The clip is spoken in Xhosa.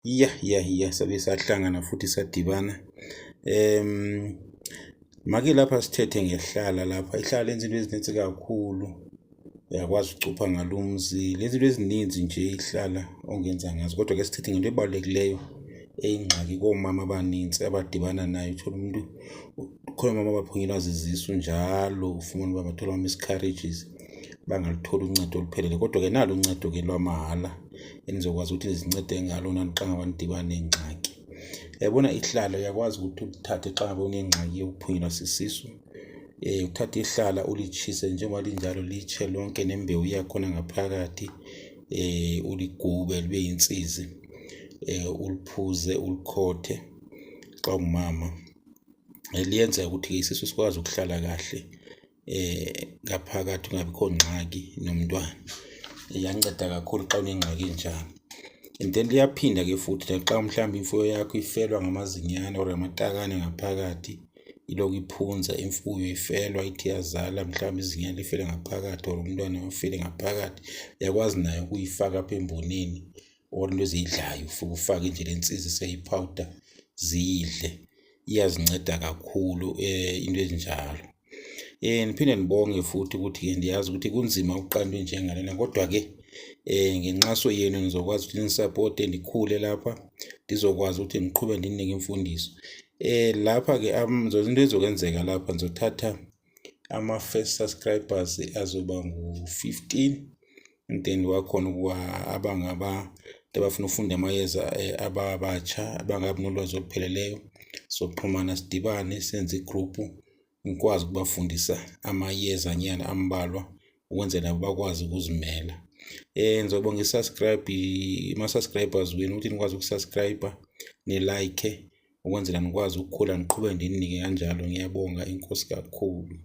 Sabe sahlangana futhi sadibana. Make lapha sithethe ngeHlala lapha. ihlala lenza into ezininzi kakhulu. Uyakwazi ucupha ngalumzi. Lezi zinto ezininzi nje ihlala ongenza ngazo. Kodwa ke sithethe ngento ebalulekileyo eyingxaki komama abaninzi abadibana nayo. Uthola umuntu khona mama abaphunyelwa zizisu njalo ufumana uba bathola miscarriages bangaluthola uncedo oluphelele. Kodwa ke nalo uncedo ke lwamahala enizokwazi ukuthi nizincede ngalo nanixa ngabandibana nengxaki. Yabona ihlala uyakwazi ukuthi uthathe xa ngabe unengxaki yokuphunyelwa sisisu. Uthathe ihlala ulitshise njengoba linjalo litshe lonke nembewu yakhona ngaphakathi. Uligube libe yinsizi. Uliphuze ulikhothe xa ungumama. Liyenza ukuthi isisu sikwazi ukuhlala kahle ngaphakathi ungabikho ngxaki nomntwana. Iyanceda kakhulu xa unengxaki enjalo. And then liyaphinda ke futhi xa mhlawumbe imfuyo yakho ifelwa ngamazinyane or amatakane ngaphakathi ilokhu iphunza, imfuyo ifelwa ithi yazala mhlawumbe izinyane lifele ngaphakathi or umntwana ufele ngaphakathi, uyakwazi nayo ukuyifaka apha emboneni or into ezidlayo ufake nje lensizi seyipowder zidle. Iyazinceda kakhulu into ezinjalo. Niphinde nibonge futhi ukuthi ndiyazi ukuthi kunzima ukuqala into njengalena, kodwa ke ngenxaso yenu nizokwazi ukuthi nisupporte ndikhule lapha, ndizokwazi ukuthi ngiqhube ndinike imfundiso. Lapha ke into ezokwenzeka lapha nizothatha ama-first subscribers azoba ngu-15, and then wakhona ukuba abangabantu abafuna ufunda amayeza ababatsha abangabi nolwazi olupheleleyo. Soxhumana sidibane senze igroupu ngikwazi ukubafundisa amayeza nyana ambalwa ukwenzela nabo bakwazi ukuzimela. Ngizobonga ama-subscribers wenu ukuthi nikwazi ukusubscribe ni-like ukwenzela nikwazi ukukhula niqhube ndinike kanjalo. Ngiyabonga, inkosi kakhulu.